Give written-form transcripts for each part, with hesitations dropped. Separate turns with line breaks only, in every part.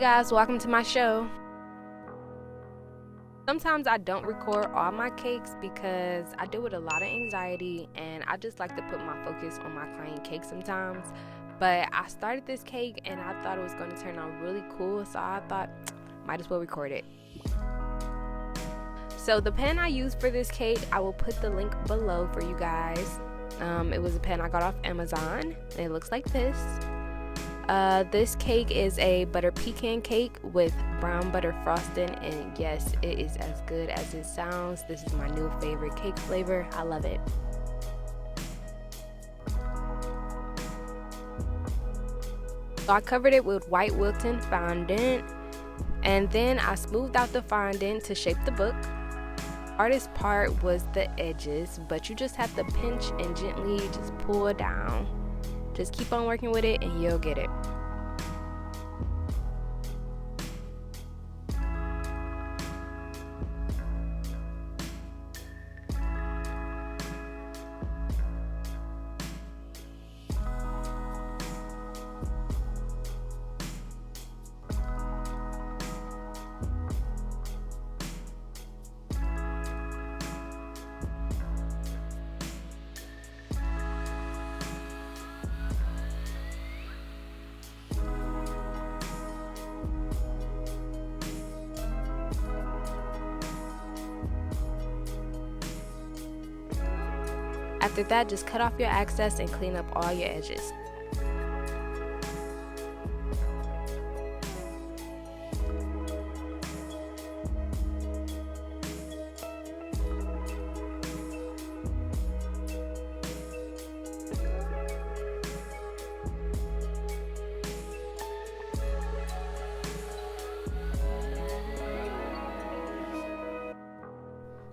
guys, welcome to my show. Sometimes I don't record all my cakes because I deal with a lot of anxiety and I just like to put my focus on my client cake sometimes. But I started this cake and I thought it was going to turn out really cool, so I thought might as well record it. So the pen I used for this cake, I will put the link below for you guys. It was a pen I got off Amazon and it looks like this. This cake is a butter pecan cake with brown butter frosting, and yes, it is as good as it sounds. This is my new favorite cake flavor. I love it. So I covered it with white Wilton fondant, and then I smoothed out the fondant to shape the book. The hardest part was the edges, but you just have to pinch and gently just pull it down. Just keep on working with it and you'll get it. After that, just cut off your excess and clean up all your edges.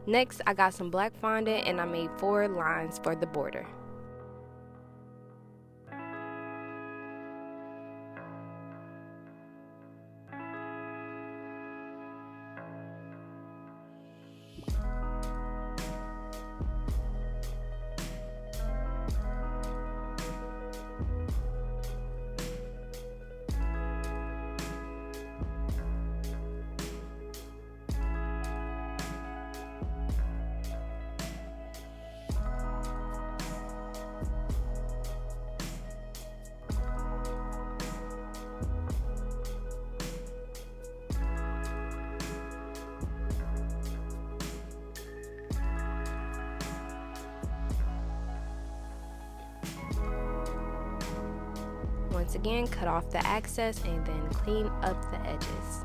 Next, I got some black fondant and I made 4 lines for the border. Once again, cut off the excess and then clean up the edges.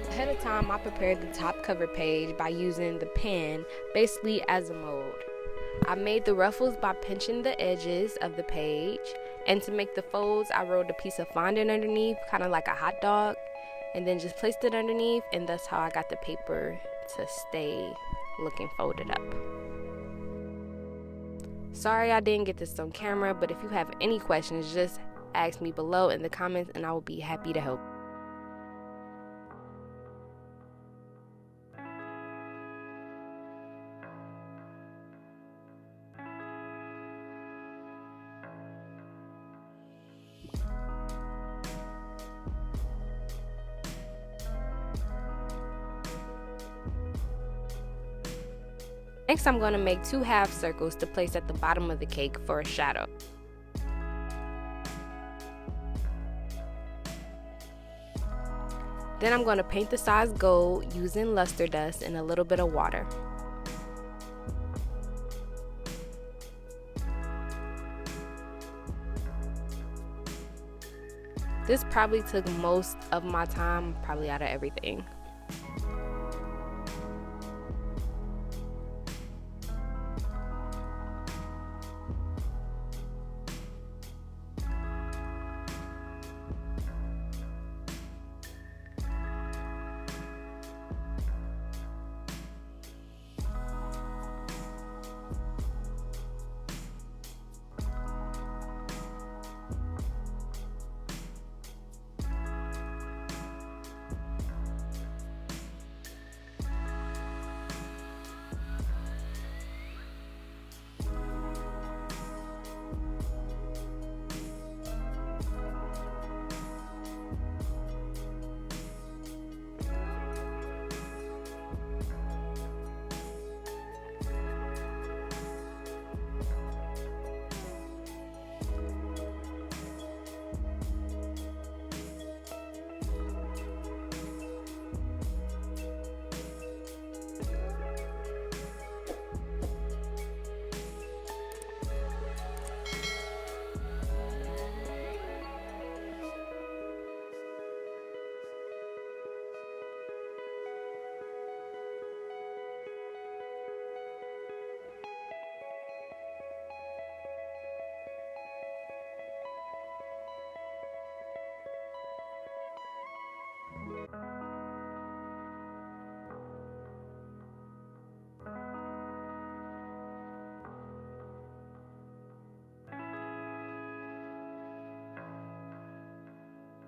Ahead of time, I prepared the top cover page by using the pen basically as a mold. I made the ruffles by pinching the edges of the page, and to make the folds, I rolled a piece of fondant underneath, kind of like a hot dog, and then just placed it underneath, and that's how I got the paper to stay looking folded up. Sorry I didn't get this on camera, but if you have any questions, just ask me below in the comments and I will be happy to help. Next, I'm going to make 2 half circles to place at the bottom of the cake for a shadow. Then I'm going to paint the sides gold using luster dust and a little bit of water. This probably took most of my time, probably out of everything.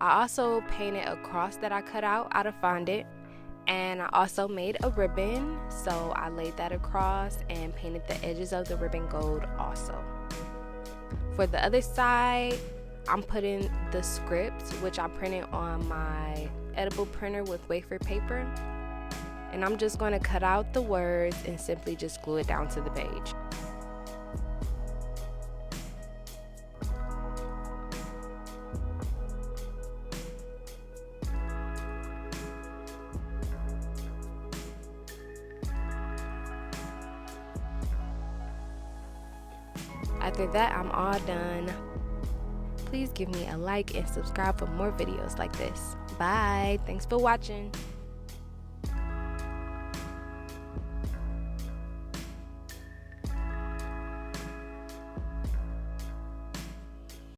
I also painted a cross that I cut out of fondant, and I also made a ribbon, so I laid that across and painted the edges of the ribbon gold also. For the other side, I'm putting the script, which I printed on my edible printer with wafer paper, and I'm just going to cut out the words and simply just glue it down to the page. After that, I'm all done. Please give me a like and subscribe for more videos like this. Bye. Thanks for watching.